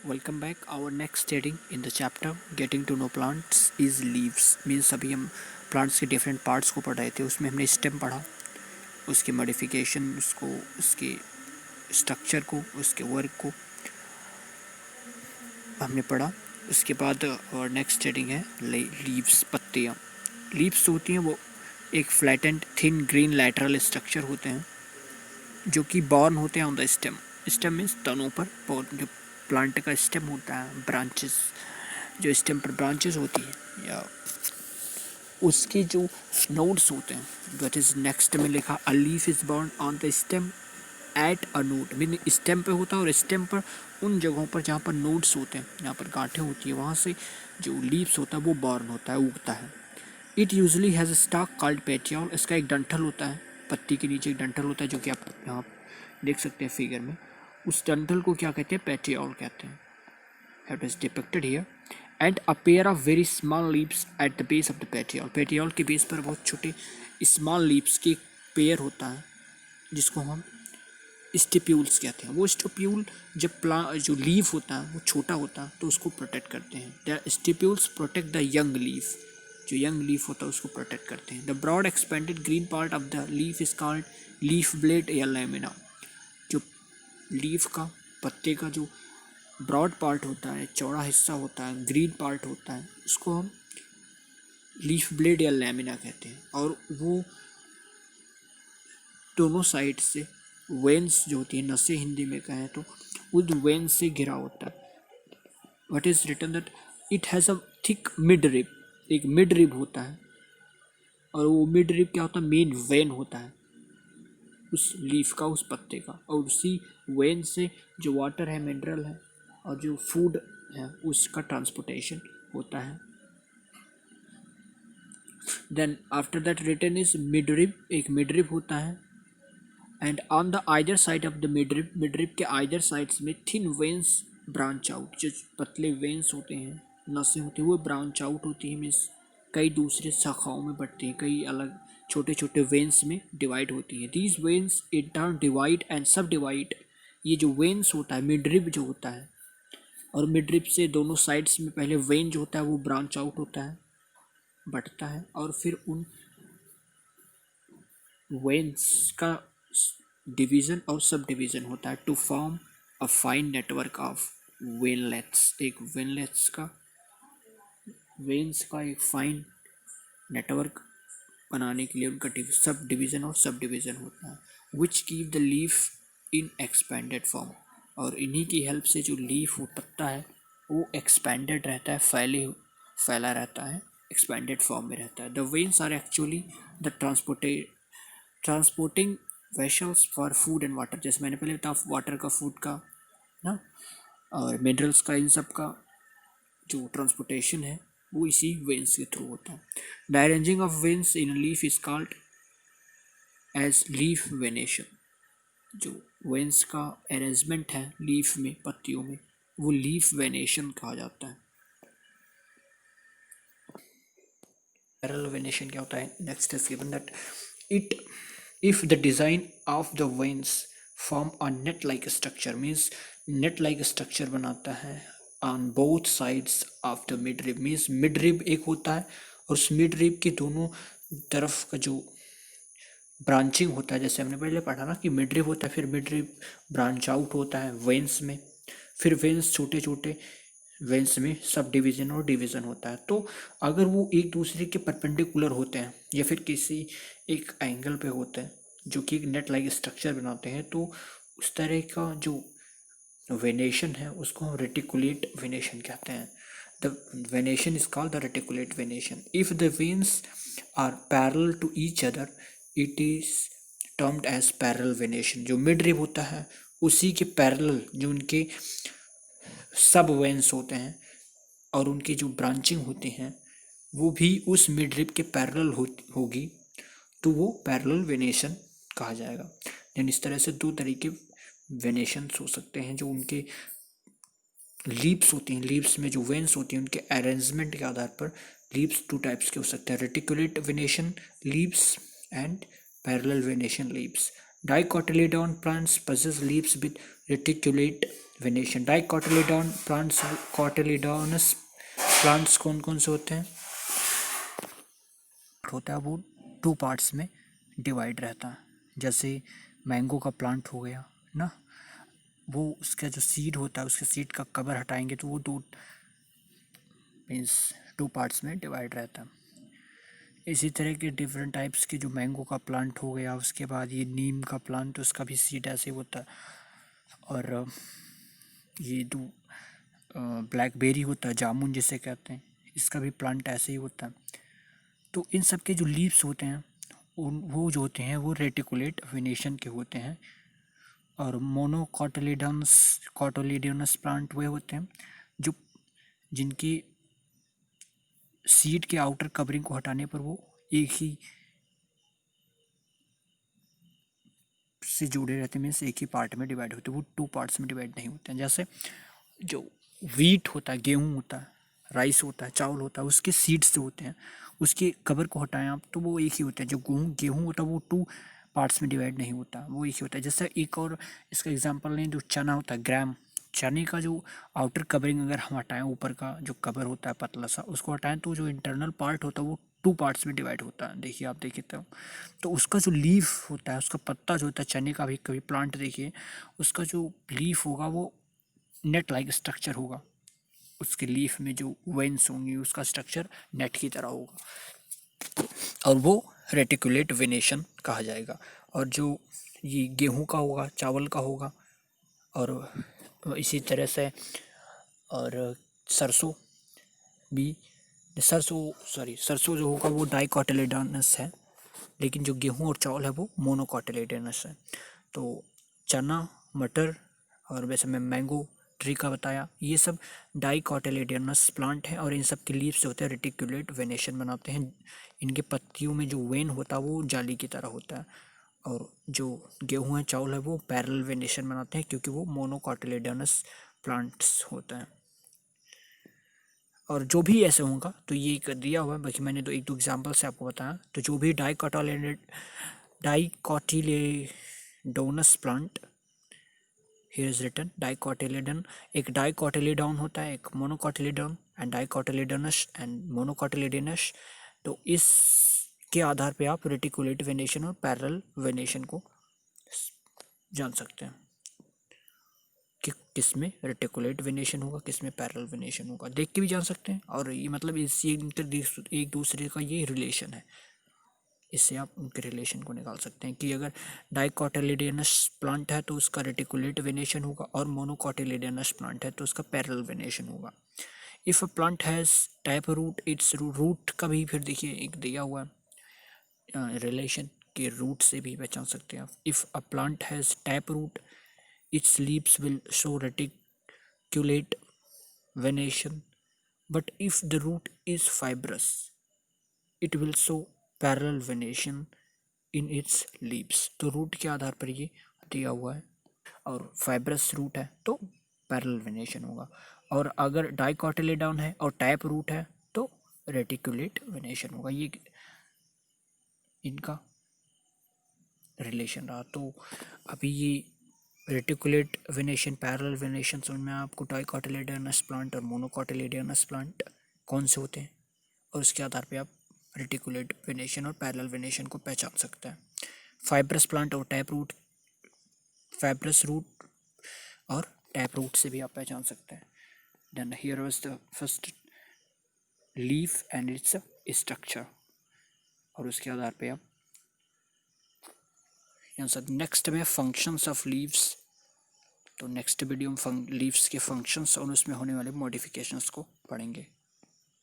Welcome back. Our next heading in the chapter getting to know plants is leaves means अभी हम plants के different parts को पढ़ रहे थे। उसमें हमने स्टेम पढ़ा, उसके मॉडिफिकेशन, उसको, उसके स्ट्रक्चर को, उसके वर्क को हमने पढ़ा। उसके बाद और नेक्स्ट हेडिंग है लीव्स, पत्तियाँ। लीव्स होती हैं वो एक flattened thin green lateral structure होते हैं जो कि बॉर्न होते हैं on the stem. Stem means तनों पर, जो प्लांट का स्टेम होता है, ब्रांचेस, जो स्टेम पर ब्रांचेस होती है या उसके जो नोड्स होते हैं, दैट इज नेक्स्ट में लिखा a leaf is born on the stem at a node, mean stem पे होता है और स्टेम पर उन जगहों पर जहाँ पर नोड्स होते हैं, जहाँ पर गांठें होती है, वहाँ से जो लीव्स होता है वो बॉर्न होता है, उगता है। It usually has a stock called petiole, इसका एक डंठल होता है, पत्ती के नीचे एक डंठल होता है जो कि आप यहाँ देख सकते हैं फिगर में। उस डंठल को क्या कहते हैं? पेटियोल कहते हैं। It is depicted here. And a pair of very small leaves at the base of the petiole. Petiole के बेस पर बहुत छोटे स्मॉल लीव्स के पेयर होता है जिसको हम स्टिप्यूल्स कहते हैं। वो स्टिप्यूल जब जो लीफ होता है वो छोटा होता है तो उसको प्रोटेक्ट करते हैं। The stipules protect the young leaf, जो यंग लीफ होता है उसको प्रोटेक्ट करते हैं। The broad expanded green part of the leaf is called leaf blade या लैमिना। जो लीफ का, पत्ते का जो ब्रॉड पार्ट होता है, चौड़ा हिस्सा होता है, ग्रीन पार्ट होता है, उसको हम लीफ ब्लेड या लैमिना कहते हैं। और वो दोनों साइड से वेन्स जो होती है, नसें हिंदी में कहें तो, उस वेन्स से घिरा होता है। What is written that it has a thick mid rib, एक मिड रिब होता है और वो मिड रिब क्या होता है? मेन वेन होता है उस लीफ का, उस पत्ते का, और उसी वेन से जो वाटर है, मिनरल है और जो फूड है उसका ट्रांसपोर्टेशन होता है। Then after that written is midrib, एक मिडरिब होता है। And on the either side of the midrib, midrib के आइदर साइड्स में थिन वेन्स ब्रांच आउट, जो पतले वेन्स होते हैं, नसें होती हैं, वो ब्रांच आउट होती है, मीन्स कई दूसरे शाखाओं में बढ़ती हैं, कई अलग छोटे छोटे वेन्स में डिवाइड होती हैं। These veins in turn divide and सब डिवाइड। ये जो वेन्स होता है, मिडरिब जो होता है, और मिडरिब से दोनों साइड्स में पहले वेन जो होता है वो ब्रांच आउट होता है, बढ़ता है, और फिर उन वेन्स का डिवीज़न और सब डिवीज़न होता है to form a fine network of veinlets. एक वेनलेट्स का, वेन्स का एक फाइन नेटवर्क बनाने के लिए उनका सब डिवीज़न और सब डिवीज़न होता है, which keep the leaf in expanded form. और इन्हीं की हेल्प से जो लीफ, वो पत्ता है, वो एक्सपेंडेड रहता है, फैला रहता है, एक्सपेंडेड फॉर्म में रहता है। The veins are actually the transporting vessels for food and water. जैसे मैंने पहले बताया, वाटर का, फूड का ना, और मिनरल्स का, इन सब का जो ट्रांसपोर्टेशन है वो इसी वेन्स के थ्रू होता है। The arranging of veins in leaf is called as leaf venation. जो वेन्स का अरेंजमेंट है लीफ में, पत्तियों में, वो लीफ वेनेशन कहा जाता है। पैरेलल वेनेशन क्या होता है? Next is given that it if the design of the veins form a net like structure, means net like structure बनाता है on both sides of the midrib, means midrib एक होता है और उस midrib के दोनों तरफ का जो ब्रांचिंग होता है, जैसे हमने पहले पढ़ा ना कि मिडरिब होता है, फिर मिडरिब ब्रांच आउट होता है वेन्स में, फिर वेन्स छोटे छोटे वेन्स में सब डिवीज़न और डिवीज़न होता है। तो अगर वो एक दूसरे के परपेंडिकुलर होते हैं या फिर किसी एक एंगल पे होते हैं जो कि एक नेट लाइक स्ट्रक्चर बनाते हैं, तो उस तरह का जो वेनेशन है उसको हम रेटिकुलेट वेनेशन कहते हैं। The venation is called the reticulate venation. If the veins are parallel to each other it is termed as parallel venation. जो मिड रिब होता है उसी के पैरेलल जो उनके सब वेन्स होते हैं और उनकी जो ब्रांचिंग होती हैं वो भी उस मिड रिब के पैरेलल होगी, तो वो पैरेलल वेनेशन कहा जाएगा। देन इस तरह से दो तरीके वेनेशंस हो सकते हैं। जो उनके लीव्स होती हैं, लीव्स में जो वेन्स होती हैं उनके अरेंजमेंट के आधार पर लीव्स टू टाइप्स के हो सकते हैं, reticulate venation leaves and parallel venation leaves. Dicotyledon plants possess leaves with reticulate venation. Dicotyledon plants, cotyledonous plants कौन कौन से होते हैं? होता है वो 2 पार्ट्स में डिवाइड रहता है। जैसे मैंगो का प्लांट हो गया ना, वो उसका जो सीड होता है, उसके सीड का कवर हटाएंगे तो वो 2 पार्ट्स में डिवाइड रहता है। इसी तरह के डिफरेंट टाइप्स के जो मैंगो का प्लांट हो गया, उसके बाद ये नीम का प्लांट, उसका भी सीड ऐसे होता है। और ये ब्लैकबेरी होता है, जामुन जिसे कहते हैं, इसका भी प्लांट ऐसे ही होता है। तो इन सब के जो लीव्स होते हैं वो जो होते हैं वो रेटिकुलेट वेनेशन के होते हैं। और कॉटिलेडोनस प्लांट वे होते हैं जो जिनकी सीड के आउटर कवरिंग को हटाने पर वो एक ही से जुड़े रहते हैं, मीन्स एक ही पार्ट में डिवाइड होते हैं, वो 2 पार्ट्स में डिवाइड नहीं होते हैं। जैसे जो वीट होता है, गेहूँ होता है, राइस होता है, चावल होता है, उसके सीड्स जो होते हैं उसके कवर को हटाएं आप तो वो एक ही होता है। जो गेहूँ होता है वो 2 पार्ट्स में डिवाइड नहीं होता, वो एक ही होता है। जैसे एक और इसका एग्जांपल लें, जो चना होता है, ग्राम चने का जो आउटर कवरिंग अगर हम हटाएं, ऊपर का जो कवर होता है पतला सा, उसको हटाएं तो जो इंटरनल पार्ट होता है वो 2 पार्ट्स में डिवाइड होता है। देखिए आप देखिए तो उसका जो लीफ होता है, उसका पत्ता जो होता है चने का भी कभी प्लांट देखिए, उसका जो लीफ होगा वो नेट लाइक स्ट्रक्चर होगा। उसके लीफ में जो वेन्स होंगी उसका स्ट्रक्चर नेट की तरह होगा और वो रेटिकुलेट वेनेशन कहा जाएगा। और जो ये गेहूं का होगा, चावल का होगा, और इसी तरह से और सरसों भी, सरसों जो होगा वो डाइकोटिलेडोनस है, लेकिन जो गेहूं और चावल है वो मोनोकोटिलेडोनस है। तो चना, मटर, और वैसे मैं मैंगो ट्री का बताया, ये सब डाइकोटिलेडोनस प्लांट हैं और इन सब के लीव्स जो होते हैं रेटिकुलेट वेनेशन बनाते हैं। इनके पत्तियों में जो वेन होता है वो जाली की तरह होता है। और जो गेहूं है, चावल है, वो पैरेलल वेनेशन बनाते हैं क्योंकि वो मोनोकोटिलेडोनस प्लांट्स होता है। और जो भी ऐसे होगा तो ये कर दिया हुआ है, बाकी मैंने तो 1-2 एग्जांपल से आपको बताया। तो जो भी dicotyledonous plant, here is written dicotyledon, एक डाइकोटिलेडॉन होता है, एक monocotyledon, and dicotyledonous and monocotyledonous. तो इस के आधार पे आप रेटिकुलेट वेनेशन और पैरेलल वेनेशन को जान सकते हैं कि किस में रेटिकुलेट वेनेशन होगा, किस में पैरेलल वेनेशन होगा, देख के भी जान सकते हैं। और ये मतलब इससे एक दूसरे का ये रिलेशन है, इससे आप उनके रिलेशन को निकाल सकते हैं कि अगर डाइकोटिलेडोनस प्लांट है तो उसका रेटिकुलेट वेनेशन होगा, और मोनोकोटिलेडोनस प्लांट है तो उसका पैरेलल वेनेशन होगा। If a plant has tap root, its root का भी फिर देखिए एक दिया हुआ है रिलेशन के, रूट से भी पहचान सकते हैं आप। If a plant has tap root, its leaves will show reticulate venation, but if the root is fibrous it will show parallel venation in its leaves। तो रूट के आधार पर ये दिया हुआ है, और फाइब्रस रूट है तो पैरेलल वेनेशन होगा, और अगर डाइकोटिलेडॉन है और टैप रूट है तो रेटिकुलेट वेनेशन होगा। ये इनका रिलेशन रहा। तो अभी ये रेटिकुलेट वेनेशन, पैरेलल वेनेशन समझ में आपको डाइकोटिलेडोनस प्लांट और मोनोकोटिलेडोनस प्लांट कौन से होते हैं, और उसके आधार पे आप रेटिकुलेट वेनेशन और पैरेलल वेनेशन को पहचान सकते हैं। फाइब्रस प्लांट और टैप रूट, फाइब्रस रूट और टैप रूट से भी आप पहचान सकते हैं। Then here was the first leaf and its structure, और उसके आधार पे आप यहाँ से नेक्स्ट में फंक्शंस ऑफ लीव्स। तो नेक्स्ट वीडियो में लीव्स के फंक्शंस और उसमें होने वाले मॉडिफिकेशंस को पढ़ेंगे।